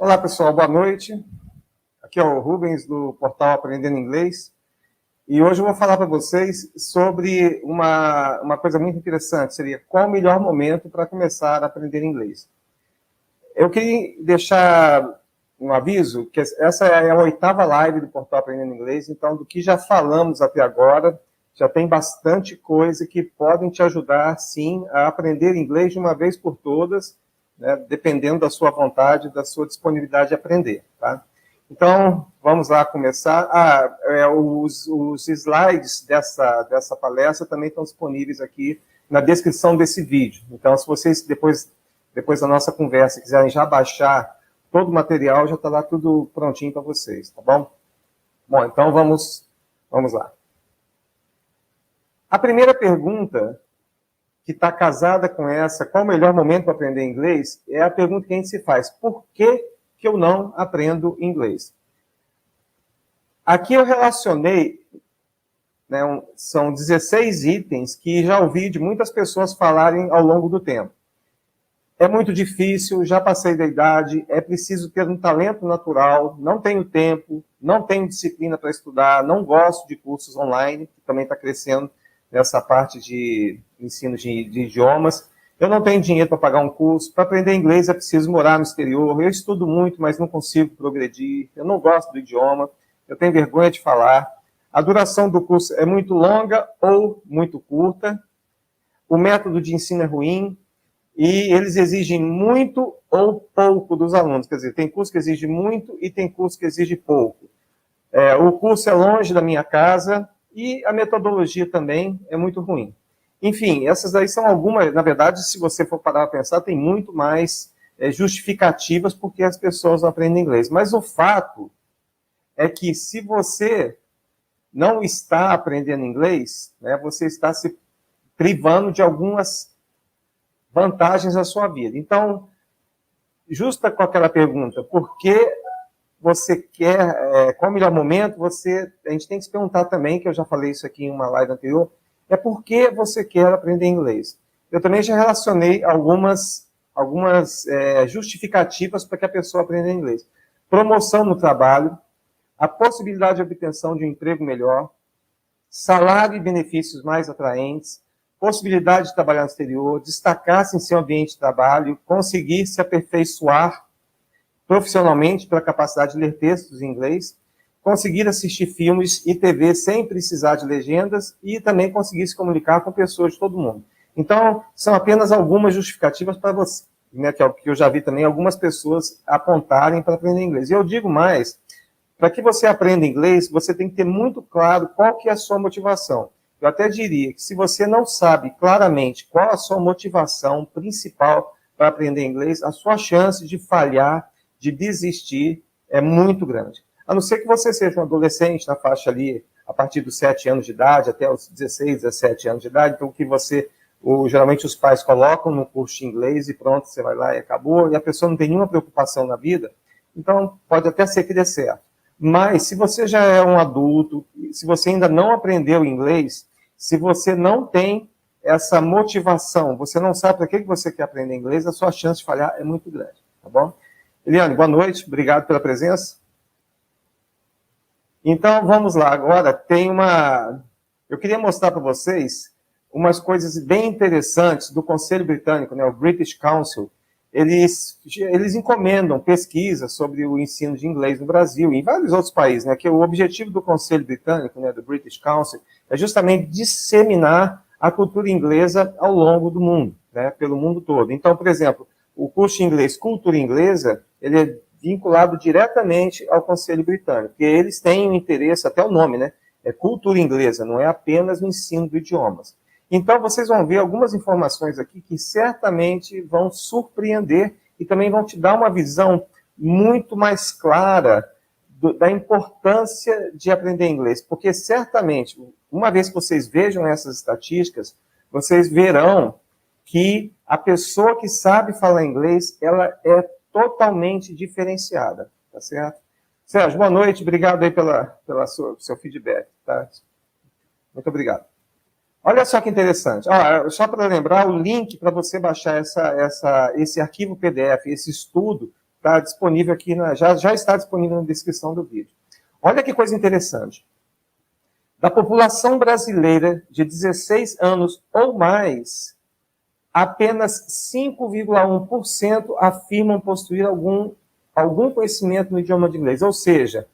Olá, pessoal, boa noite. Aqui é o Rubens, do portal Aprendendo Inglês. E hoje eu vou falar para vocês sobre uma coisa muito interessante, seria qual o melhor momento para começar a aprender inglês. Eu queria deixar um aviso, que essa é a 8ª live do portal Aprendendo Inglês, então do que já falamos até agora, já tem bastante coisa que podem te ajudar, sim, a aprender inglês de uma vez por todas, né, dependendo da sua vontade, da sua disponibilidade de aprender, tá? Então, vamos lá começar. Os slides dessa palestra também estão disponíveis aqui na descrição desse vídeo. Então, se vocês, depois da nossa conversa, quiserem já baixar todo o material, já está lá tudo prontinho para vocês, tá bom? Bom, então vamos lá. A primeira pergunta, que está casada com essa, qual o melhor momento para aprender inglês, é a pergunta que a gente se faz. Por que eu não aprendo inglês? Aqui eu relacionei, né, são 16 itens que já ouvi de muitas pessoas falarem ao longo do tempo. É muito difícil, já passei da idade, é preciso ter um talento natural, não tenho tempo, não tenho disciplina para estudar, não gosto de cursos online, que também está crescendo nessa parte de ensino de idiomas. Eu não tenho dinheiro para pagar um curso. Para aprender inglês é preciso morar no exterior. Eu estudo muito, mas não consigo progredir. Eu não gosto do idioma. Eu tenho vergonha de falar. A duração do curso é muito longa ou muito curta. O método de ensino é ruim. E eles exigem muito ou pouco dos alunos. Quer dizer, tem curso que exige muito e tem curso que exige pouco. O curso é longe da minha casa e a metodologia também é muito ruim. Enfim, essas aí são algumas, na verdade, se você for parar para pensar, tem muito mais justificativas porque as pessoas não aprendem inglês. Mas o fato é que se você não está aprendendo inglês, né, você está se privando de algumas vantagens da sua vida. Então, justa com aquela pergunta, por que você quer, qual o melhor momento, a gente tem que se perguntar também, que eu já falei isso aqui em uma live anterior, é por que você quer aprender inglês. Eu também já relacionei algumas justificativas para que a pessoa aprenda inglês. Promoção no trabalho, a possibilidade de obtenção de um emprego melhor, salário e benefícios mais atraentes, possibilidade de trabalhar no exterior, destacar-se em seu ambiente de trabalho, conseguir se aperfeiçoar profissionalmente pela capacidade de ler textos em inglês, conseguir assistir filmes e TV sem precisar de legendas e também conseguir se comunicar com pessoas de todo mundo. Então, são apenas algumas justificativas para você, né, que eu já vi também algumas pessoas apontarem para aprender inglês. E eu digo mais, para que você aprenda inglês, você tem que ter muito claro qual que é a sua motivação. Eu até diria que se você não sabe claramente qual a sua motivação principal para aprender inglês, a sua chance de falhar, de desistir, é muito grande. A não ser que você seja um adolescente na faixa ali, a partir dos 7 anos de idade, até os 16, 17 anos de idade, então que geralmente os pais colocam no curso de inglês e pronto, você vai lá e acabou, e a pessoa não tem nenhuma preocupação na vida, então pode até ser que dê certo. Mas se você já é um adulto, se você ainda não aprendeu inglês, se você não tem essa motivação, você não sabe para que você quer aprender inglês, a sua chance de falhar é muito grande, tá bom? Eliane, boa noite, obrigado pela presença. Então, vamos lá, agora eu queria mostrar para vocês umas coisas bem interessantes do Conselho Britânico, né, o British Council. Eles encomendam pesquisas sobre o ensino de inglês no Brasil e em vários outros países, né, que o objetivo do Conselho Britânico, né, do British Council, é justamente disseminar a cultura inglesa ao longo do mundo, né, pelo mundo todo. Então, por exemplo, o curso de inglês Cultura Inglesa, ele é vinculado diretamente ao Conselho Britânico, porque eles têm um interesse, até o nome, né? É cultura inglesa, não é apenas o ensino de idiomas. Então, vocês vão ver algumas informações aqui que certamente vão surpreender e também vão te dar uma visão muito mais clara da importância de aprender inglês, porque certamente, uma vez que vocês vejam essas estatísticas, vocês verão que a pessoa que sabe falar inglês, ela é totalmente diferenciada, tá certo? Sérgio, boa noite, obrigado aí pelo seu feedback, tá? Muito obrigado. Olha só que interessante. Só para lembrar, o link para você baixar esse arquivo PDF, esse estudo, está disponível aqui, já está disponível na descrição do vídeo. Olha que coisa interessante. Da população brasileira de 16 anos ou mais, apenas 5,1% afirmam possuir algum conhecimento no idioma de inglês. Ou seja,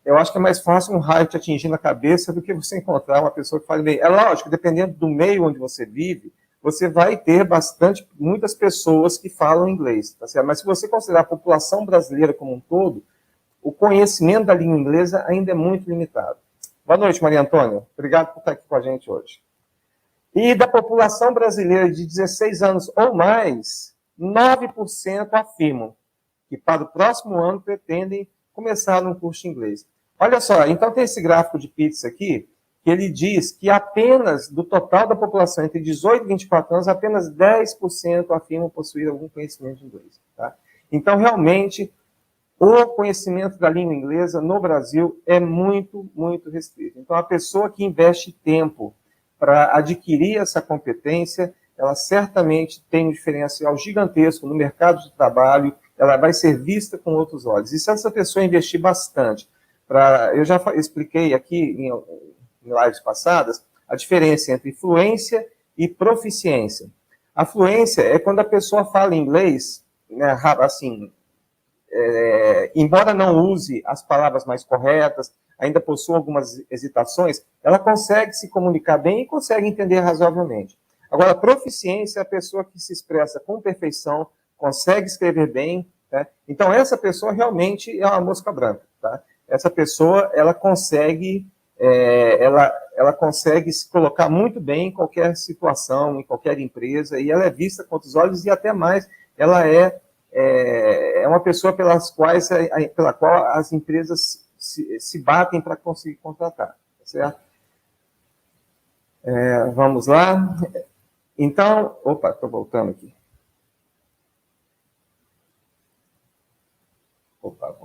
eu acho que é mais fácil um raio te atingir na cabeça do que você encontrar uma pessoa que fale bem. É lógico, dependendo do meio onde você vive, você vai ter muitas pessoas que falam inglês, tá certo? Mas se você considerar a população brasileira como um todo, o conhecimento da língua inglesa ainda é muito limitado. Boa noite, Maria Antônia. Obrigado por estar aqui com a gente hoje. E da população brasileira de 16 anos ou mais, 9% afirmam que para o próximo ano pretendem começar um curso de inglês. Olha só, então tem esse gráfico de Pitts aqui, que ele diz que apenas do total da população entre 18 e 24 anos, apenas 10% afirmam possuir algum conhecimento de inglês. Tá? Então, realmente, o conhecimento da língua inglesa no Brasil é muito, muito restrito. Então, a pessoa que investe tempo para adquirir essa competência, ela certamente tem um diferencial gigantesco no mercado de trabalho, ela vai ser vista com outros olhos. E se essa pessoa investir bastante, eu já expliquei aqui em lives passadas, a diferença entre fluência e proficiência. A fluência é quando a pessoa fala inglês, né, assim, embora não use as palavras mais corretas, ainda possua algumas hesitações, ela consegue se comunicar bem e consegue entender razoavelmente. Agora, a proficiência é a pessoa que se expressa com perfeição, consegue escrever bem, né? Então, essa pessoa realmente é uma mosca branca. Tá? Essa pessoa, ela consegue se colocar muito bem em qualquer situação, em qualquer empresa, e ela é vista com outros olhos, e até mais, ela é uma pessoa pela qual as empresas se batem para conseguir contratar. Certo? Vamos lá. Então, opa, estou voltando aqui. Opa,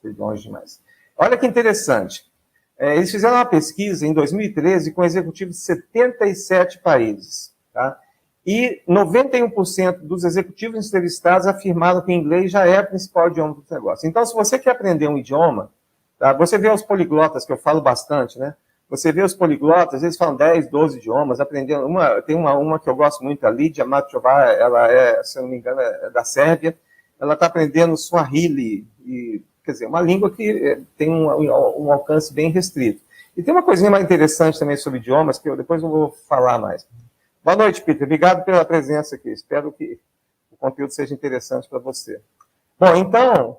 fui longe demais. Olha que interessante. Eles fizeram uma pesquisa em 2013 com executivos de 77 países. Tá? E 91% dos executivos entrevistados afirmaram que o inglês já é o principal idioma do negócio. Então, se você quer aprender um idioma, tá? Você vê os poliglotas, que eu falo bastante, né? Você vê os poliglotas, eles falam 10, 12 idiomas, aprendendo. Tem uma que eu gosto muito, a Lídia Matrová, ela se eu não me engano, é da Sérvia. Ela está aprendendo Swahili, quer dizer, uma língua que tem um alcance bem restrito. E tem uma coisinha mais interessante também sobre idiomas, que depois eu vou falar mais. Boa noite, Peter. Obrigado pela presença aqui. Espero que o conteúdo seja interessante para você. Bom, então,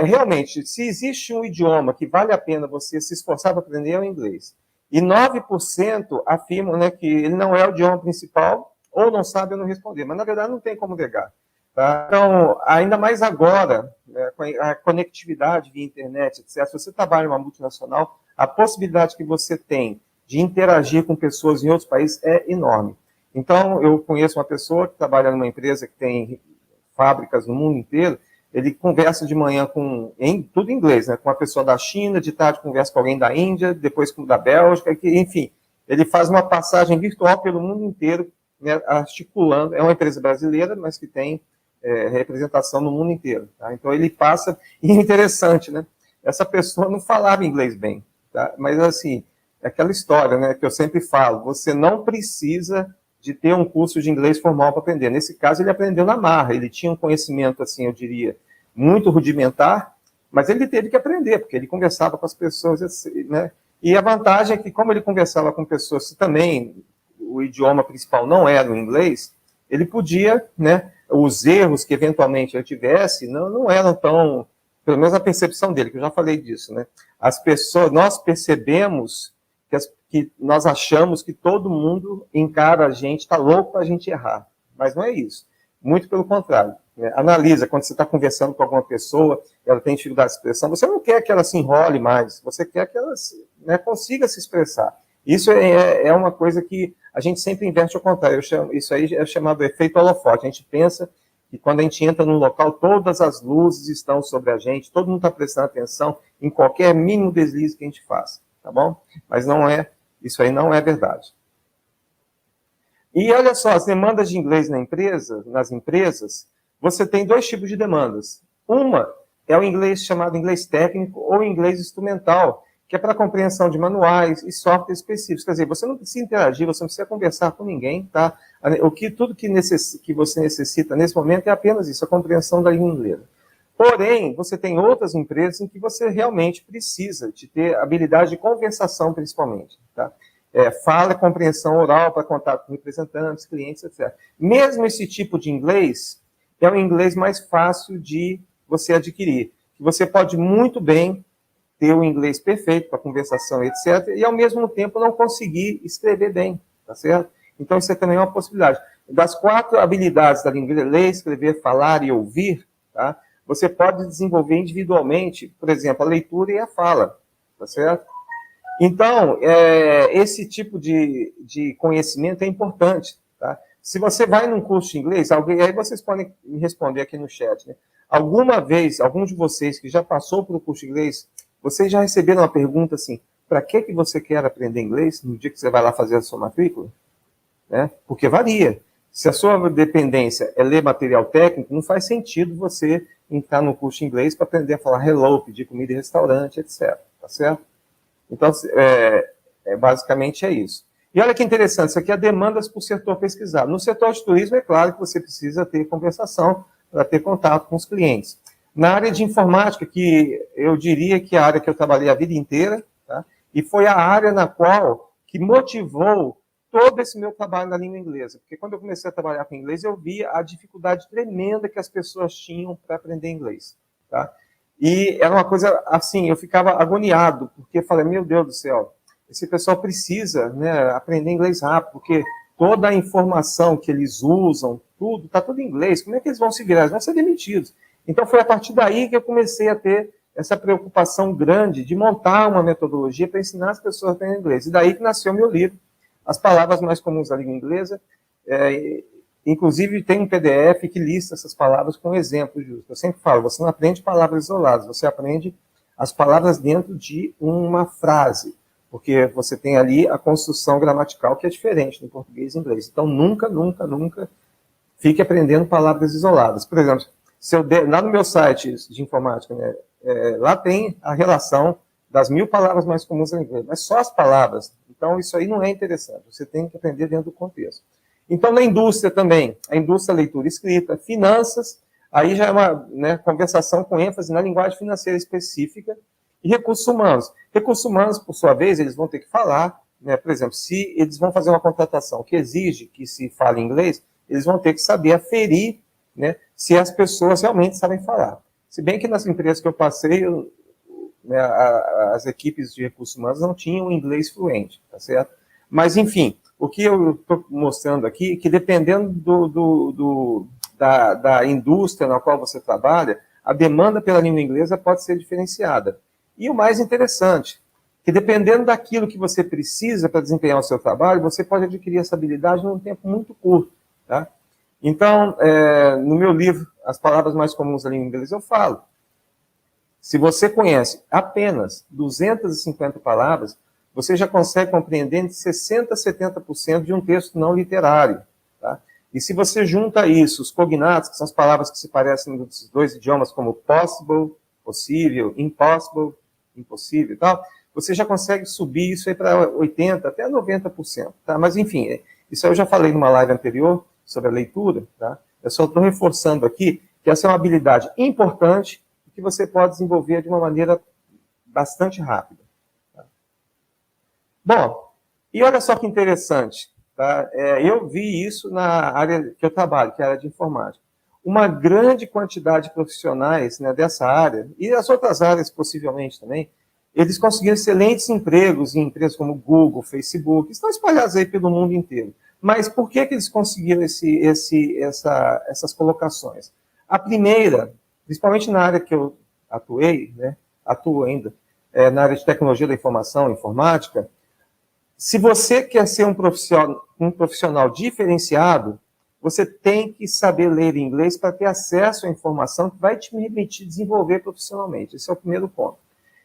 realmente, se existe um idioma que vale a pena você se esforçar para aprender, é o inglês. E 9% afirmam, né, que ele não é o idioma principal, ou não sabe ou não responder. Mas, na verdade, não tem como negar. Tá? Então, ainda mais agora, né, com a conectividade via internet, etc., se você trabalha em uma multinacional, a possibilidade que você tem de interagir com pessoas em outros países é enorme. Então, eu conheço uma pessoa que trabalha numa empresa que tem fábricas no mundo inteiro, ele conversa de manhã tudo em inglês, né, com uma pessoa da China, de tarde conversa com alguém da Índia, depois com da Bélgica, enfim, ele faz uma passagem virtual pelo mundo inteiro, né, articulando, é uma empresa brasileira, mas que tem representação no mundo inteiro. Tá? Então, ele passa, e é interessante, né, essa pessoa não falava inglês bem, tá? Mas, assim, é aquela história, né, que eu sempre falo, você não precisa de ter um curso de inglês formal para aprender. Nesse caso, ele aprendeu na marra, ele tinha um conhecimento, assim, eu diria, muito rudimentar, mas ele teve que aprender, porque ele conversava com as pessoas, né? E a vantagem é que, como ele conversava com pessoas que também o idioma principal não era o inglês, ele podia, né, os erros que eventualmente ele tivesse não eram tão, pelo menos a percepção dele, que eu já falei disso, né? As pessoas, nós percebemos que nós achamos que todo mundo encara a gente, está louco para a gente errar. Mas não é isso. Muito pelo contrário. Né? Analisa, quando você está conversando com alguma pessoa, ela tem dificuldade de expressão, você não quer que ela se enrole mais, você quer que ela, né, consiga se expressar. Isso é uma coisa que a gente sempre inverte ao contrário. Isso aí é chamado efeito holofote. A gente pensa que quando a gente entra num local, todas as luzes estão sobre a gente, todo mundo está prestando atenção em qualquer mínimo deslize que a gente faça. Tá bom? Mas isso aí não é verdade. E olha só, as demandas de inglês nas empresas, você tem dois tipos de demandas. Uma é o inglês chamado inglês técnico ou inglês instrumental, que é para compreensão de manuais e softwares específicos. Quer dizer, você não precisa interagir, você não precisa conversar com ninguém, tá? Tudo que você necessita nesse momento é apenas isso, a compreensão da língua inglesa. Porém, você tem outras empresas em que você realmente precisa de ter habilidade de conversação, principalmente, tá? Fala, compreensão oral para contato com representantes, clientes, etc. Mesmo esse tipo de inglês é um inglês mais fácil de você adquirir. Você pode muito bem ter o inglês perfeito para conversação, etc., e ao mesmo tempo não conseguir escrever bem, tá certo? Então isso também é uma possibilidade. Das 4 habilidades da língua inglesa, ler, escrever, falar e ouvir, tá? Você pode desenvolver individualmente, por exemplo, a leitura e a fala, tá certo? Então, esse tipo de conhecimento é importante, tá? Se você vai num curso de inglês, aí vocês podem me responder aqui no chat, né? Alguma vez, algum de vocês que já passou pelo curso de inglês, vocês já receberam uma pergunta assim, para que você quer aprender inglês no dia que você vai lá fazer a sua matrícula? Né? Porque varia. Se a sua dependência é ler material técnico, não faz sentido você entrar no curso de inglês para aprender a falar hello, pedir comida em restaurante, etc. Tá certo? Então, basicamente é isso. E olha que interessante, isso aqui é demandas para o setor pesquisado. No setor de turismo, é claro que você precisa ter conversação para ter contato com os clientes. Na área de informática, que eu diria que é a área que eu trabalhei a vida inteira, tá? E foi a área na qual que motivou todo esse meu trabalho na língua inglesa. Porque quando eu comecei a trabalhar com inglês, eu via a dificuldade tremenda que as pessoas tinham para aprender inglês, tá? E era uma coisa assim, eu ficava agoniado, porque eu falei, meu Deus do céu, esse pessoal precisa, né, aprender inglês rápido, porque toda a informação que eles usam, tudo, está tudo em inglês, como é que eles vão se virar? Eles vão ser demitidos. Então foi a partir daí que eu comecei a ter essa preocupação grande de montar uma metodologia para ensinar as pessoas a aprender inglês. E daí que nasceu o meu livro, As Palavras Mais Comuns da Língua Inglesa. Inclusive tem um PDF que lista essas palavras com exemplos justos. Eu sempre falo, você não aprende palavras isoladas, você aprende as palavras dentro de uma frase, porque você tem ali a construção gramatical que é diferente no português e inglês. Então nunca, nunca, nunca fique aprendendo palavras isoladas. Por exemplo, lá no meu site de informática, né, lá tem a relação das 1000 palavras mais comuns da língua inglesa, mas só as palavras. Então isso aí não é interessante, você tem que aprender dentro do contexto. Então, na indústria também, a indústria leitura e escrita, finanças, aí já é uma, né, conversação com ênfase na linguagem financeira específica, e recursos humanos. Recursos humanos, por sua vez, eles vão ter que falar, né, por exemplo, se eles vão fazer uma contratação que exige que se fale inglês, eles vão ter que saber aferir, né, se as pessoas realmente sabem falar. Se bem que nas empresas que eu passei, né, as equipes de recursos humanos não tinham inglês fluente, tá certo? Mas, enfim, o que eu estou mostrando aqui é que dependendo da indústria na qual você trabalha, a demanda pela língua inglesa pode ser diferenciada. E o mais interessante, que dependendo daquilo que você precisa para desempenhar o seu trabalho, você pode adquirir essa habilidade num tempo muito curto, tá? Então, no meu livro, As Palavras Mais Comuns da Língua Inglesa, eu falo, se você conhece apenas 250 palavras, você já consegue compreender entre 60% a 70% de um texto não literário. Tá? E se você junta isso, os cognatos, que são as palavras que se parecem nos dois idiomas, como possible, possível, impossible, impossível e tal, você já consegue subir isso aí para 80%, até 90%. Tá? Mas, enfim, isso eu já falei numa live anterior sobre a leitura. Tá? Eu só estou reforçando aqui que essa é uma habilidade importante que você pode desenvolver de uma maneira bastante rápida. Bom, e olha só que interessante, tá? Eu vi isso na área que eu trabalho, que é a área de informática. Uma grande quantidade de profissionais, né, dessa área, e as outras áreas possivelmente também, eles conseguiram excelentes empregos em empresas como Google, Facebook, estão espalhados aí pelo mundo inteiro. Mas por que eles conseguiram essas colocações? A primeira, principalmente na área que eu atuei, né, atuo ainda, na área de tecnologia da informação, informática, se você quer ser um profissional diferenciado, você tem que saber ler inglês para ter acesso à informação que vai te permitir desenvolver profissionalmente. Esse é o primeiro ponto.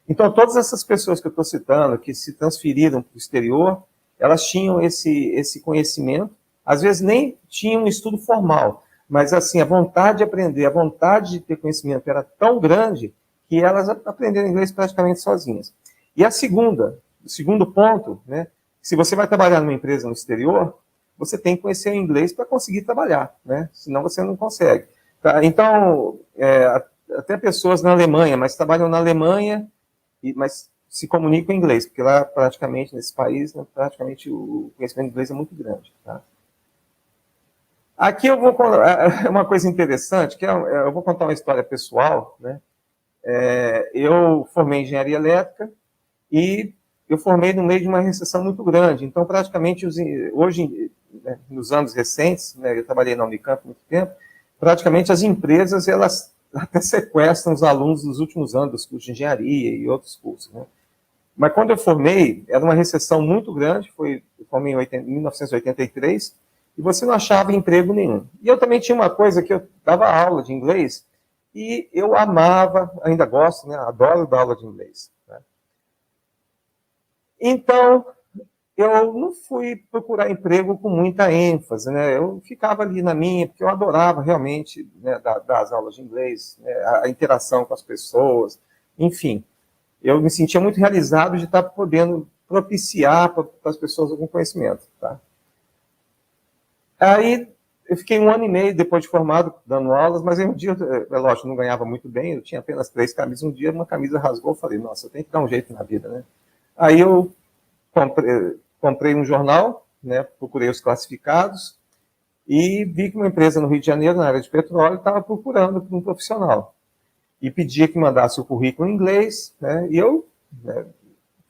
Então, todas essas pessoas que eu estou citando, que se transferiram para o exterior, elas tinham esse conhecimento, às vezes nem tinham um estudo formal, Mas, assim, a vontade de aprender, a vontade de ter conhecimento era tão grande que elas aprenderam inglês praticamente sozinhas. E o segundo ponto, né, se você vai trabalhar numa empresa no exterior, você tem que conhecer o inglês para conseguir trabalhar, né? Senão você não consegue. Tá? Então, até pessoas na Alemanha, mas trabalham na Alemanha, mas se comunicam em inglês, porque lá, praticamente, nesse país, né, praticamente o conhecimento de inglês é muito grande. Tá? Aqui eu vou contar uma coisa interessante, que eu vou contar uma história pessoal, né? Eu formei em engenharia elétrica e eu formei no meio de uma recessão muito grande. Então, praticamente, hoje, né, nos anos recentes, né, eu trabalhei na Unicamp há muito tempo, praticamente as empresas, elas até sequestram os alunos dos últimos anos dos cursos de engenharia e outros cursos. Né? Mas quando eu formei, era uma recessão muito grande, eu formei em 1983, e você não achava emprego nenhum. E eu também tinha uma coisa que eu dava aula de inglês, e eu amava, ainda gosto, né, adoro dar aula de inglês. Né? Então, eu não fui procurar emprego com muita ênfase, né? Eu ficava ali na minha, porque eu adorava realmente, né, dar as aulas de inglês, né, a interação com as pessoas, enfim. Eu me sentia muito realizado de estar podendo propiciar para as pessoas algum conhecimento. Tá? Aí eu fiquei 1 ano e meio depois de formado dando aulas, mas aí um dia, lógico, não ganhava muito bem, eu tinha apenas 3 camisas. Um dia uma camisa rasgou, eu falei, nossa, eu tenho que dar um jeito na vida, né? Aí eu comprei um jornal, né, procurei os classificados e vi que uma empresa no Rio de Janeiro, na área de petróleo, estava procurando por um profissional. E pedia que mandasse o currículo em inglês, né, e eu, né,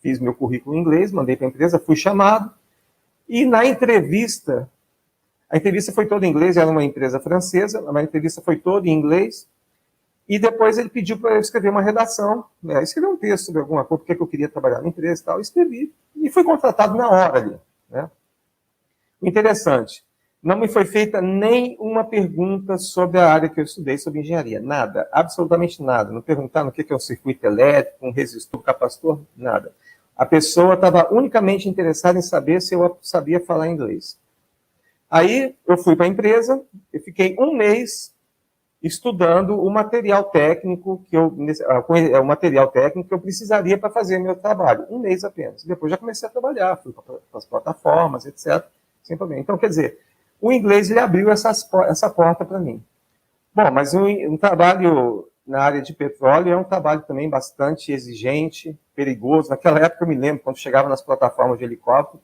fiz meu currículo em inglês, mandei para a empresa, fui chamado, e na entrevista, a entrevista foi toda em inglês, era uma empresa francesa, a entrevista foi toda em inglês, e depois ele pediu para eu escrever uma redação, né, escrever um texto sobre alguma coisa, porque eu queria trabalhar na empresa e tal, escrevi, e fui contratado na hora ali. Né. Interessante, não me foi feita nem uma pergunta sobre a área que eu estudei, sobre engenharia. Nada, absolutamente nada. Não perguntaram o que é um circuito elétrico, um resistor, um capacitor, nada. A pessoa estava unicamente interessada em saber se eu sabia falar inglês. Aí eu fui para a empresa, eu fiquei 1 mês estudando o material técnico o material técnico que eu precisaria para fazer meu trabalho. 1 mês apenas. Depois já comecei a trabalhar, fui para as plataformas, etc. Sem problema. Então, quer dizer, o inglês ele abriu essa porta para mim. Bom, mas um trabalho na área de petróleo é um trabalho também bastante exigente, perigoso. Naquela época eu me lembro, quando chegava nas plataformas de helicóptero,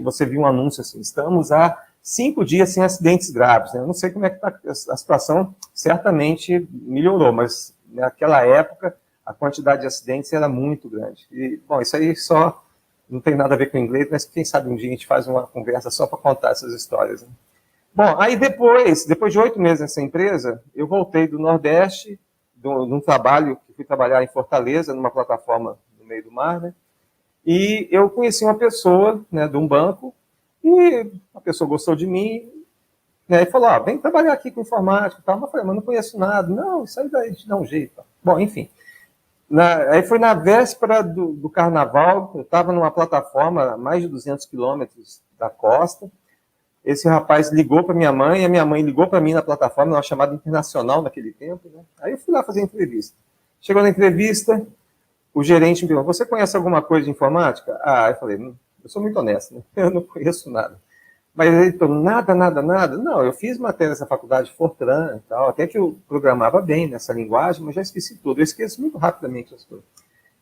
você viu um anúncio assim, estamos há 5 dias sem acidentes graves. Né? Eu não sei como é que está a situação, certamente melhorou, mas naquela época a quantidade de acidentes era muito grande. E, bom, isso aí só não tem nada a ver com inglês, mas quem sabe um dia a gente faz uma conversa só para contar essas histórias. Né? Bom, aí depois de 8 meses nessa empresa, eu voltei do Nordeste, num trabalho, que fui trabalhar em Fortaleza, numa plataforma no meio do mar, né? E eu conheci uma pessoa, né, de um banco, e a pessoa gostou de mim, né, e falou, vem trabalhar aqui com informática e tal. Mas eu falei, mas não conheço nada. Não, isso aí daí a gente dá um jeito. Bom, enfim. Aí foi na véspera do carnaval, eu estava numa plataforma a mais de 200 quilômetros da costa. Esse rapaz ligou para minha mãe, e a minha mãe ligou para mim na plataforma, uma chamada internacional naquele tempo. Né? Aí eu fui lá fazer a entrevista. Chegou na entrevista, o gerente me perguntou, você conhece alguma coisa de informática? Eu falei, eu sou muito honesto, né? Eu não conheço nada. Mas ele falou, nada. Não, eu fiz matéria nessa faculdade Fortran e tal, até que eu programava bem nessa linguagem, mas já esqueci tudo. Eu esqueço muito rapidamente as coisas.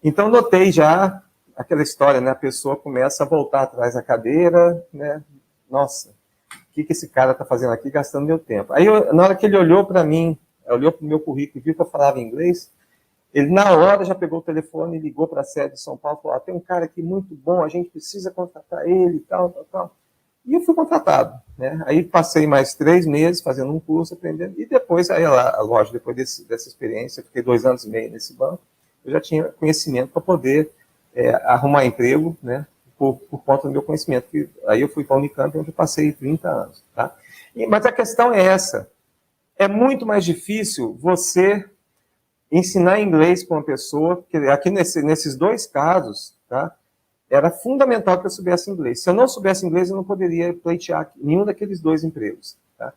Então, notei já aquela história, né? A pessoa começa a voltar atrás da cadeira, né? Nossa, o que esse cara está fazendo aqui, gastando meu tempo? Aí, na hora que ele olhou para mim, olhou para o meu currículo e viu que eu falava inglês, ele, na hora, já pegou o telefone e ligou para a sede de São Paulo e falou, tem um cara aqui muito bom, a gente precisa contratar ele e tal. E eu fui contratado. Né? Aí passei mais 3 meses fazendo um curso, aprendendo, e depois, aí lá, lógico, depois dessa experiência, eu fiquei 2 anos e meio nesse banco, eu já tinha conhecimento para poder arrumar emprego, né, por conta do meu conhecimento. Aí eu fui para a Unicamp, onde eu passei 30 anos. Tá? Mas a questão é essa, é muito mais difícil você ensinar inglês para uma pessoa, porque aqui nesses 2 casos, tá, era fundamental que eu soubesse inglês. Se eu não soubesse inglês, eu não poderia pleitear nenhum daqueles 2 empregos. Tá?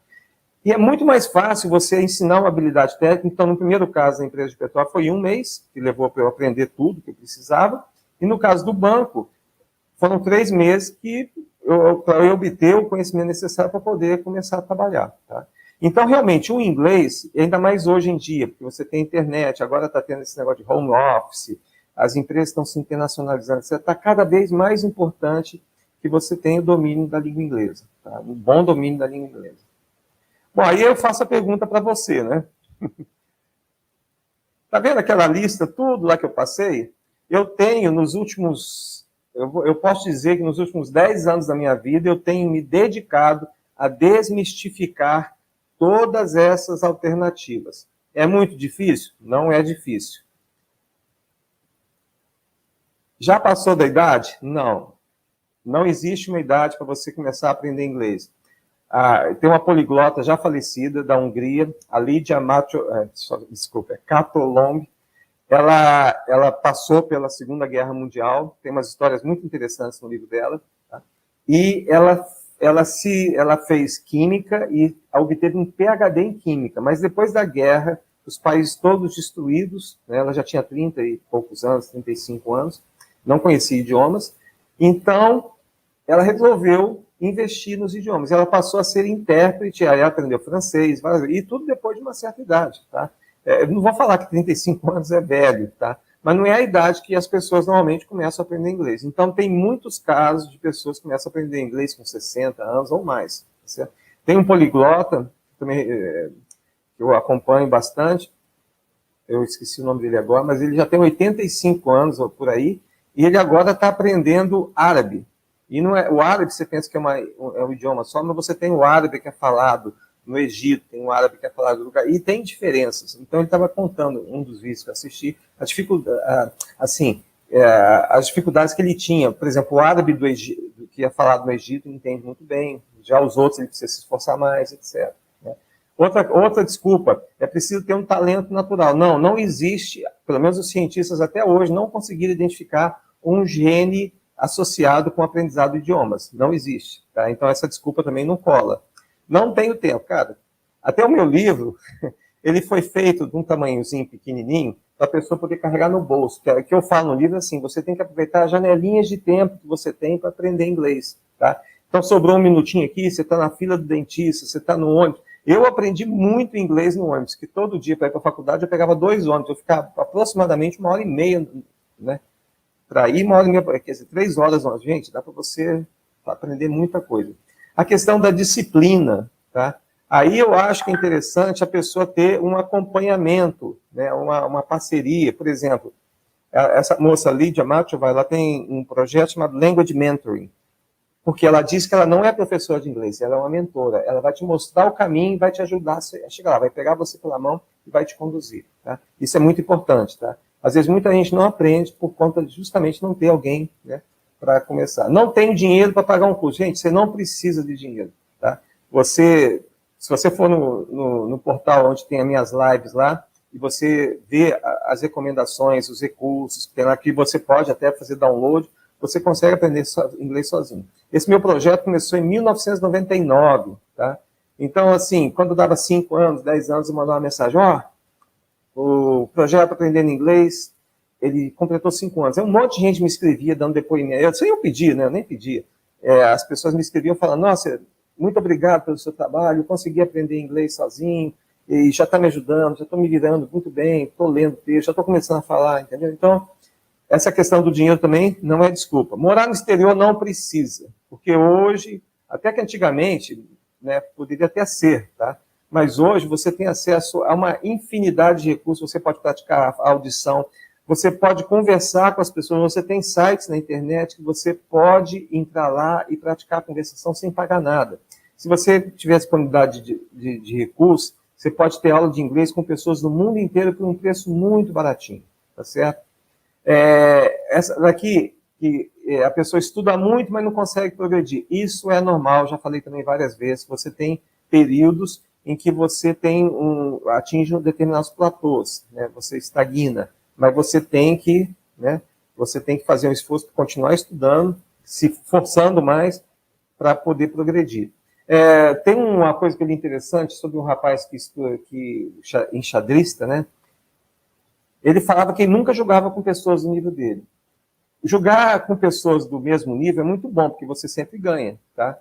E é muito mais fácil você ensinar uma habilidade técnica. Então, no primeiro caso da empresa de petróleo, foi 1 mês, que levou para eu aprender tudo que eu precisava. E no caso do banco, foram 3 meses para eu obter o conhecimento necessário para poder começar a trabalhar. Tá? Então, realmente, o inglês, ainda mais hoje em dia, porque você tem internet, agora está tendo esse negócio de home office, as empresas estão se internacionalizando, está cada vez mais importante que você tenha o domínio da língua inglesa, tá? Um bom domínio da língua inglesa. Bom, aí eu faço a pergunta para você, né? Tá vendo aquela lista, tudo lá que eu passei? Eu tenho nos últimos, eu posso dizer que nos últimos 10 anos da minha vida, eu tenho me dedicado a desmistificar todas essas alternativas. É muito difícil? Não é difícil. Já passou da idade? Não. Não existe uma idade para você começar a aprender inglês. Tem uma poliglota já falecida da Hungria, a Lídia Katolomb. Ela passou pela Segunda Guerra Mundial, tem umas histórias muito interessantes no livro dela, tá? E ela fez química e obteve um PhD em química, mas depois da guerra, os países todos destruídos, né, ela já tinha 30 e poucos anos, 35 anos, não conhecia idiomas, então ela resolveu investir nos idiomas. Ela passou a ser intérprete, aí aprendeu francês, e tudo depois de uma certa idade, tá? Eu não vou falar que 35 anos é velho, tá? Mas não é a idade que as pessoas normalmente começam a aprender inglês. Então, tem muitos casos de pessoas que começam a aprender inglês com 60 anos ou mais. Certo? Tem um poliglota, também, que eu acompanho bastante, eu esqueci o nome dele agora, mas ele já tem 85 anos ou por aí, e ele agora está aprendendo árabe. E não é, o árabe, você pensa que é um idioma só, mas você tem o árabe que é falado no Egito, tem um árabe que é falado no lugar, e tem diferenças. Então, ele estava contando, um dos vídeos que eu assisti, as dificuldades que ele tinha. Por exemplo, o árabe do Egito, que é falado no Egito, ele entende muito bem, já os outros ele precisa se esforçar mais, etc. Né? Outra desculpa, é preciso ter um talento natural. Não existe, pelo menos os cientistas até hoje não conseguiram identificar um gene associado com o aprendizado de idiomas. Não existe. Tá? Então, essa desculpa também não cola. Não tenho tempo, cara. Até o meu livro, ele foi feito de um tamanhozinho pequenininho para a pessoa poder carregar no bolso. Que eu falo no livro assim, você tem que aproveitar as janelinhas de tempo que você tem para aprender inglês. Tá? Então, sobrou um minutinho aqui, você está na fila do dentista, você está no ônibus. Eu aprendi muito inglês no ônibus, que todo dia para ir para a faculdade eu pegava 2 ônibus, eu ficava aproximadamente 1h30, né? Para ir 1h30, quer dizer, 3 horas. Gente, dá para você aprender muita coisa. A questão da disciplina, tá? Aí eu acho que é interessante a pessoa ter um acompanhamento, né? uma parceria. Por exemplo, essa moça Lídia Machova, ela tem um projeto chamado Language Mentoring, porque ela diz que ela não é professora de inglês, ela é uma mentora. Ela vai te mostrar o caminho e vai te ajudar a chegar lá, vai pegar você pela mão e vai te conduzir. Tá? Isso é muito importante. Tá? Às vezes muita gente não aprende por conta de justamente não ter alguém, né, para começar. Não tem dinheiro para pagar um curso. Gente, você não precisa de dinheiro. Tá? Se você for no portal onde tem as minhas lives lá, e você vê as recomendações, os recursos que tem lá, que você pode até fazer download, você consegue aprender inglês sozinho. Esse meu projeto começou em 1999, tá? Então, assim, quando eu dava 5 anos, 10 anos, eu mandava uma mensagem, o projeto Aprendendo Inglês, ele completou 5 anos. Aí um monte de gente me escrevia, dando depoimento. Isso aí eu pedi, né? Eu nem pedia. As pessoas me escreviam falando, nossa, muito obrigado pelo seu trabalho, eu consegui aprender inglês sozinho, e já está me ajudando, já estou me virando muito bem, estou lendo texto, já estou começando a falar, entendeu? Então, essa questão do dinheiro também não é desculpa. Morar no exterior não precisa, porque hoje, até que antigamente, né, poderia até ser, tá? Mas hoje você tem acesso a uma infinidade de recursos, você pode praticar a audição, você pode conversar com as pessoas, você tem sites na internet que você pode entrar lá e praticar a conversação sem pagar nada. Se você tiver disponibilidade de recursos, você pode ter aula de inglês com pessoas do mundo inteiro por um preço muito baratinho, tá certo? Essa daqui, que a pessoa estuda muito, mas não consegue progredir. Isso é normal, já falei também várias vezes. Você tem períodos em que você atinge determinados platôs, né? Você estagna, mas você tem que fazer um esforço para continuar estudando, se forçando mais para poder progredir. Tem uma coisa que é interessante sobre um rapaz enxadrista, né? Ele falava que ele nunca jogava com pessoas do nível dele. Jogar com pessoas do mesmo nível é muito bom, porque você sempre ganha, tá?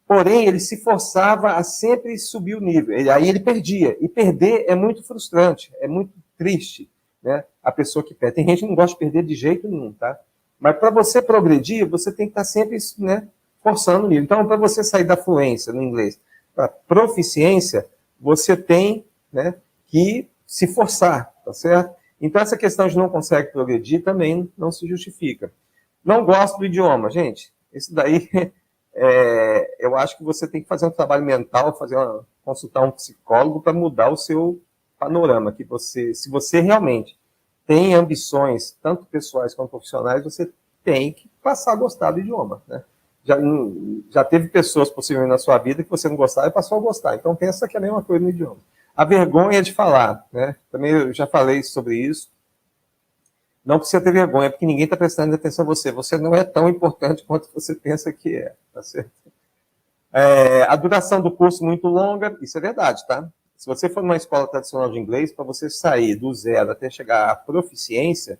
Porém, ele se forçava a sempre subir o nível. Aí ele perdia. E perder é muito frustrante, é muito triste, né? A pessoa que perde. Tem gente que não gosta de perder de jeito nenhum, tá? Mas para você progredir, você tem que estar sempre, né, forçando o nível. Então, para você sair da fluência no inglês para proficiência, você tem, né, que se forçar, tá certo? Então, essa questão de não consegue progredir também não se justifica. Não gosto do idioma, gente. Isso daí, eu acho que você tem que fazer um trabalho mental, consultar um psicólogo para mudar o seu panorama. Se você realmente tem ambições, tanto pessoais quanto profissionais, você tem que passar a gostar do idioma, né? Já teve pessoas, possivelmente, na sua vida que você não gostava e passou a gostar. Então, pensa que é a mesma coisa no idioma. A vergonha de falar, né? Também eu já falei sobre isso. Não precisa ter vergonha, porque ninguém está prestando atenção a você. Você não é tão importante quanto você pensa que é, tá certo? A duração do curso muito longa, isso é verdade, tá? Se você for numa escola tradicional de inglês, para você sair do zero até chegar à proficiência,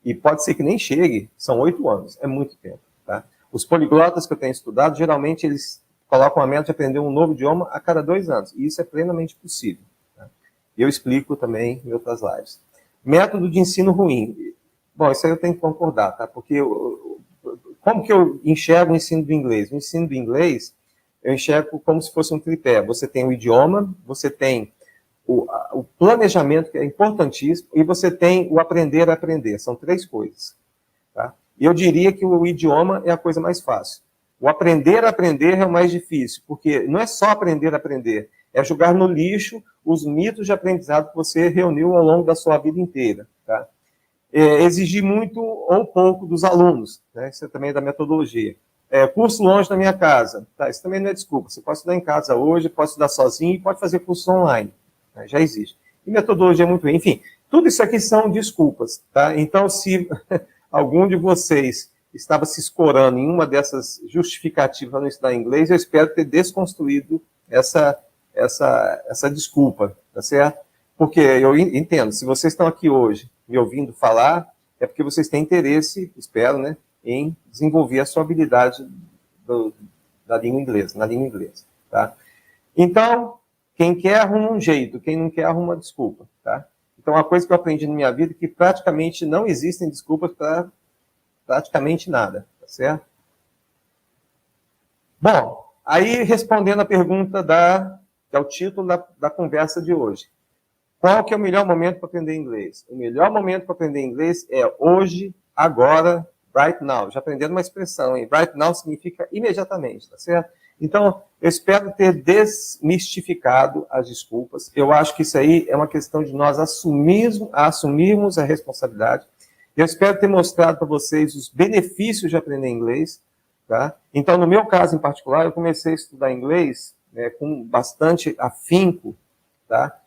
e pode ser que nem chegue, são 8 anos, é muito tempo, tá? Os poliglotas que eu tenho estudado, geralmente eles colocam a meta de aprender um novo idioma a cada 2 anos, e isso é plenamente possível, tá? Eu explico também em outras lives. Método de ensino ruim. Bom, isso aí eu tenho que concordar, tá? Porque como que eu enxergo o ensino do inglês? O ensino do inglês, eu enxergo como se fosse um tripé. Você tem o idioma, você tem o planejamento, que é importantíssimo, e você tem o aprender a aprender. São 3 coisas, tá? E eu diria que o idioma é a coisa mais fácil. O aprender a aprender é o mais difícil, porque não é só aprender a aprender, é jogar no lixo os mitos de aprendizado que você reuniu ao longo da sua vida inteira, tá? Exigir muito ou pouco dos alunos, né? Isso é também da metodologia. Curso longe da minha casa, tá? Isso também não é desculpa. Você pode estudar em casa hoje, pode estudar sozinho e pode fazer curso online, né? Já existe. E metodologia é muito bem. Enfim, tudo isso aqui são desculpas, tá? Então, se algum de vocês estava se escorando em uma dessas justificativas para não estudar inglês, eu espero ter desconstruído essa desculpa, tá certo? Porque eu entendo, se vocês estão aqui hoje me ouvindo falar, é porque vocês têm interesse, espero, né, em desenvolver a sua habilidade na língua inglesa, tá? Então, quem quer arruma um jeito, quem não quer arruma uma desculpa, tá? Então, uma coisa que eu aprendi na minha vida é que praticamente não existem desculpas para praticamente nada, tá certo? Bom, aí respondendo a pergunta que é o título da conversa de hoje. Qual que é o melhor momento para aprender inglês? O melhor momento para aprender inglês é hoje, agora, right now. Já aprendendo uma expressão, hein? Right now significa imediatamente, tá certo? Então, eu espero ter desmistificado as desculpas. Eu acho que isso aí é uma questão de nós assumirmos a responsabilidade. Eu espero ter mostrado para vocês os benefícios de aprender inglês, tá? Então, no meu caso em particular, eu comecei a estudar inglês, né, com bastante afinco, tá?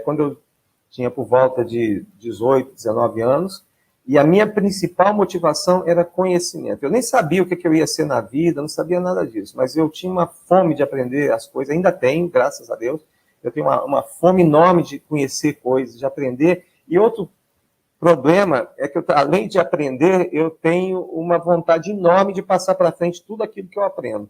Quando eu tinha por volta de 18, 19 anos, e a minha principal motivação era conhecimento. Eu nem sabia o que eu ia ser na vida, não sabia nada disso, mas eu tinha uma fome de aprender as coisas, ainda tenho, graças a Deus, eu tenho uma fome enorme de conhecer coisas, de aprender, e outro problema é que, além de aprender, eu tenho uma vontade enorme de passar para frente tudo aquilo que eu aprendo.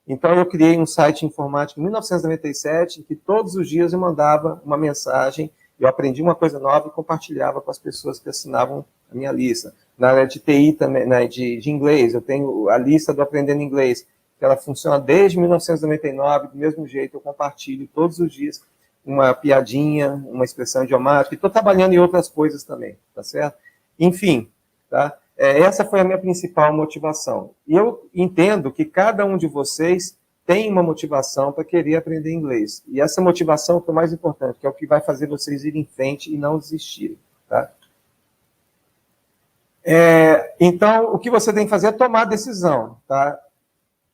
Então, eu criei um site informático em 1997, em que todos os dias eu mandava uma mensagem, eu aprendi uma coisa nova e compartilhava com as pessoas que assinavam a minha lista. Na área de TI também, de inglês, eu tenho a lista do Aprendendo Inglês, que ela funciona desde 1999, do mesmo jeito, eu compartilho todos os dias uma piadinha, uma expressão idiomática, e estou trabalhando em outras coisas também, tá certo? Enfim, tá? Essa foi a minha principal motivação. E eu entendo que cada um de vocês tem uma motivação para querer aprender inglês. E essa motivação é o mais importante, que é o que vai fazer vocês irem em frente e não desistirem, tá? Então, o que você tem que fazer é tomar a decisão, tá?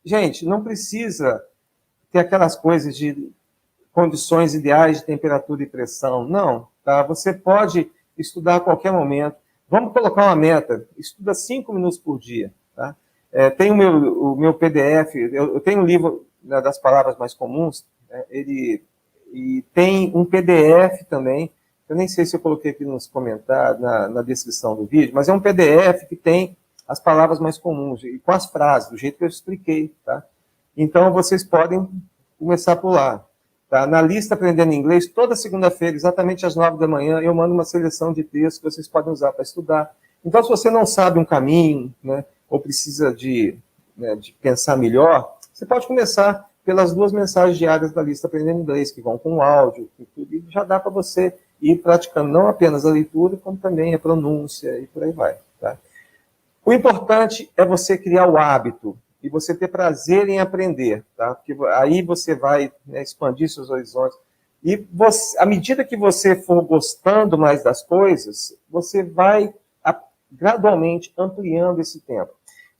Gente, não precisa ter aquelas coisas de condições ideais de temperatura e pressão, não, tá? Você pode estudar a qualquer momento. Vamos colocar uma meta, estuda 5 minutos por dia, tá? Tem o meu PDF, eu tenho um livro né, das palavras mais comuns, né, e tem um PDF também, eu nem sei se eu coloquei aqui nos comentários, na descrição do vídeo, mas é um PDF que tem as palavras mais comuns, e com as frases, do jeito que eu expliquei, tá? Então, vocês podem começar por lá. Tá? Na lista Aprendendo Inglês, toda segunda-feira, exatamente às 9 da manhã, eu mando uma seleção de textos que vocês podem usar para estudar. Então, se você não sabe um caminho, né, ou precisa né, de pensar melhor, você pode começar pelas 2 mensagens diárias da lista Aprendendo Inglês, que vão com áudio, e tudo, e já dá para você ir praticando não apenas a leitura, como também a pronúncia, e por aí vai. Tá? O importante é você criar o hábito, e você ter prazer em aprender, tá? Porque aí você vai, né, expandir seus horizontes. E você, à medida que você for gostando mais das coisas, você vai gradualmente ampliando esse tempo.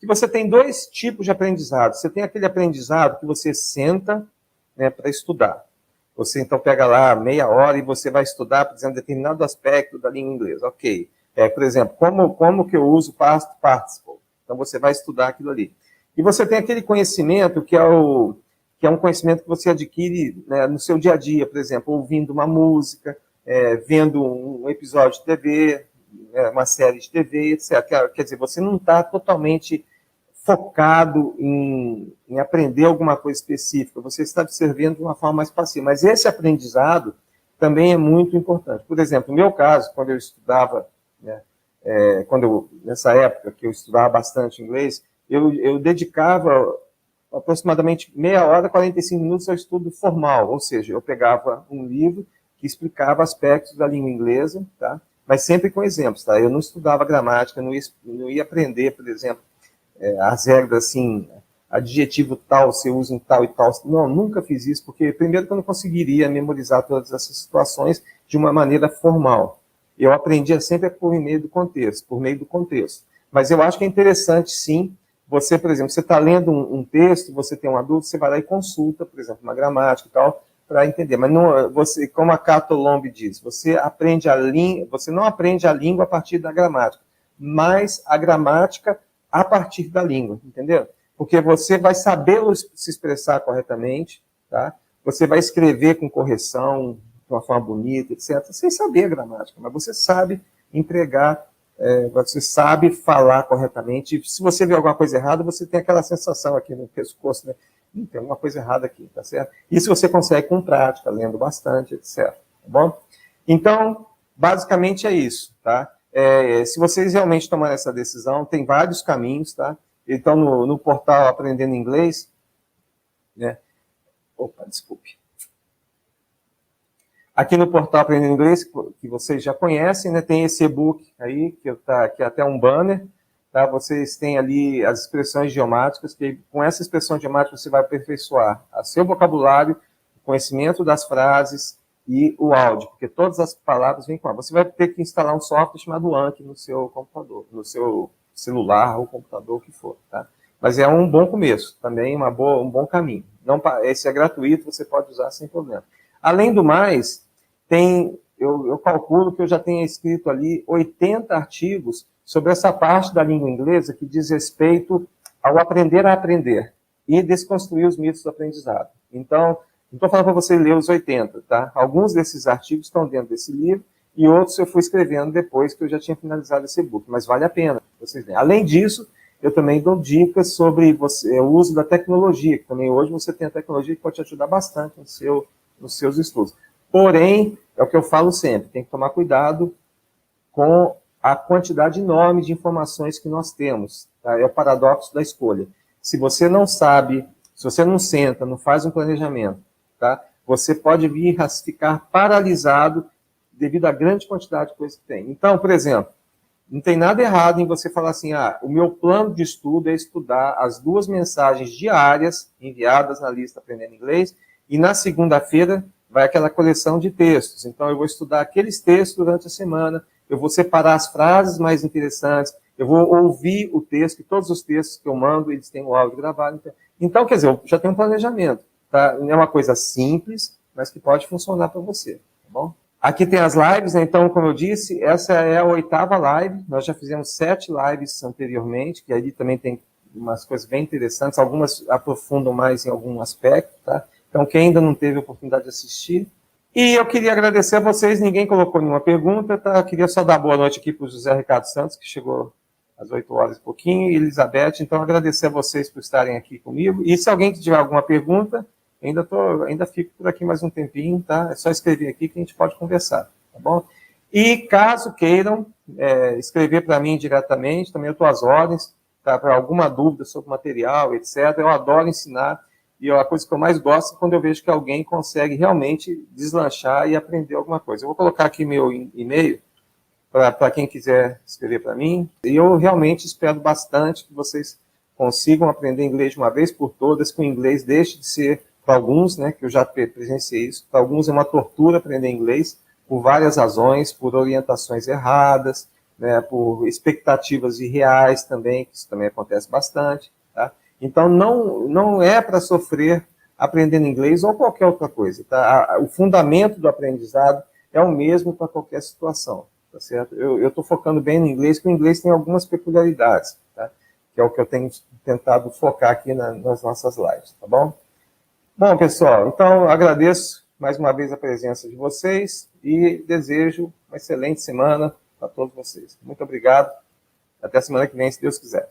E você tem 2 tipos de aprendizado. Você tem aquele aprendizado que você senta, né, para estudar. Você então pega lá meia hora e você vai estudar, por exemplo, determinado aspecto da língua inglesa. Ok. Por exemplo, como que eu uso past participle? Então você vai estudar aquilo ali. E você tem aquele conhecimento que é um conhecimento que você adquire, né, no seu dia a dia, por exemplo, ouvindo uma música, vendo um episódio de TV, uma série de TV, etc. Quer dizer, você não está totalmente focado em aprender alguma coisa específica, você está observando de uma forma mais passiva. Mas esse aprendizado também é muito importante. Por exemplo, no meu caso, quando eu estudava, né, nessa época que eu estudava bastante inglês, eu dedicava aproximadamente meia hora, 45 minutos ao estudo formal, ou seja, eu pegava um livro que explicava aspectos da língua inglesa, tá? Mas sempre com exemplos, tá? Eu não estudava gramática, não ia aprender, por exemplo, as regras assim, adjetivo tal, você usa em tal e tal. Não, nunca fiz isso, porque primeiro que eu não conseguiria memorizar todas essas situações de uma maneira formal. Eu aprendia sempre por meio do contexto, Mas eu acho que é interessante, sim, você, por exemplo, você está lendo um texto, você tem uma dúvida, você vai lá e consulta, por exemplo, uma gramática e tal, para entender. Mas não, você, como a Cato Lomb diz, você não aprende a língua a partir da gramática, mas a gramática a partir da língua, entendeu? Porque você vai saber se expressar corretamente, tá? Você vai escrever com correção, de uma forma bonita, etc., sem saber a gramática, mas você sabe empregar, você sabe falar corretamente. E se você vê alguma coisa errada, você tem aquela sensação aqui no pescoço, né? Tem alguma coisa errada aqui, tá certo? Isso você consegue com prática, lendo bastante, etc. Tá bom? Então, basicamente é isso, tá? Se vocês realmente tomarem essa decisão, tem vários caminhos, tá? Então, no portal Aprendendo Inglês, né? Opa, desculpe. Aqui no portal Aprendendo Inglês, que vocês já conhecem, né? Tem esse e-book aí, que é até um banner, tá? Vocês têm ali as expressões idiomáticas, que com essa expressão idiomática você vai aperfeiçoar o seu vocabulário, o conhecimento das frases e o áudio, porque todas as palavras vêm com áudio. Você vai ter que instalar um software chamado Anki no seu computador, no seu celular ou computador, o que for, tá? Mas é um bom começo, também um bom caminho. Não, esse é gratuito, você pode usar sem problema. Além do mais, eu calculo que eu já tenha escrito ali 80 artigos sobre essa parte da língua inglesa que diz respeito ao aprender a aprender e desconstruir os mitos do aprendizado. Então, não estou falando para você ler os 80, tá? Alguns desses artigos estão dentro desse livro e outros eu fui escrevendo depois que eu já tinha finalizado esse e-book, mas vale a pena vocês lerem. Além disso, eu também dou dicas sobre o uso da tecnologia, que também hoje você tem a tecnologia que pode te ajudar bastante nos seus estudos. Porém, é o que eu falo sempre, tem que tomar cuidado com a quantidade enorme de informações que nós temos. Tá? É o paradoxo da escolha. Se você não sabe, se você não senta, não faz um planejamento, tá? Você pode vir a ficar paralisado devido à grande quantidade de coisas que tem. Então, por exemplo, não tem nada errado em você falar assim, o meu plano de estudo é estudar as 2 mensagens diárias enviadas na lista Aprendendo Inglês, e na segunda-feira vai aquela coleção de textos. Então, eu vou estudar aqueles textos durante a semana, eu vou separar as frases mais interessantes, eu vou ouvir o texto, e todos os textos que eu mando, eles têm o áudio gravado. Então, quer dizer, eu já tenho um planejamento. Tá? Não é uma coisa simples, mas que pode funcionar para você. Tá bom? Aqui tem as lives, né? Então, como eu disse, essa é a 8ª live. Nós já fizemos 7 lives anteriormente, que ali também tem umas coisas bem interessantes, algumas aprofundam mais em algum aspecto, tá? Então, quem ainda não teve a oportunidade de assistir. E eu queria agradecer a vocês, ninguém colocou nenhuma pergunta, tá? Eu queria só dar boa noite aqui para o José Ricardo Santos, que chegou às 8 horas e pouquinho, e Elizabeth, então agradecer a vocês por estarem aqui comigo. E se alguém tiver alguma pergunta, ainda fico por aqui mais um tempinho, tá? É só escrever aqui que a gente pode conversar, tá bom? E caso queiram escrever para mim diretamente, também eu estou às ordens, tá? Para alguma dúvida sobre material, etc. Eu adoro ensinar. E a coisa que eu mais gosto é quando eu vejo que alguém consegue realmente deslanchar e aprender alguma coisa. Eu vou colocar aqui meu e-mail para quem quiser escrever para mim. E eu realmente espero bastante que vocês consigam aprender inglês de uma vez por todas, que o inglês deixe de ser, para alguns, né, que eu já presenciei isso, para alguns é uma tortura aprender inglês, por várias razões, por orientações erradas, né, por expectativas irreais também, que isso também acontece bastante, tá? Então, não é para sofrer aprendendo inglês ou qualquer outra coisa. Tá? O fundamento do aprendizado é o mesmo para qualquer situação. Tá certo? Eu estou focando bem no inglês, porque o inglês tem algumas peculiaridades, tá? Que é o que eu tenho tentado focar aqui nas nossas lives. Tá bom? Bom, pessoal, então agradeço mais uma vez a presença de vocês e desejo uma excelente semana para todos vocês. Muito obrigado. Até a semana que vem, se Deus quiser.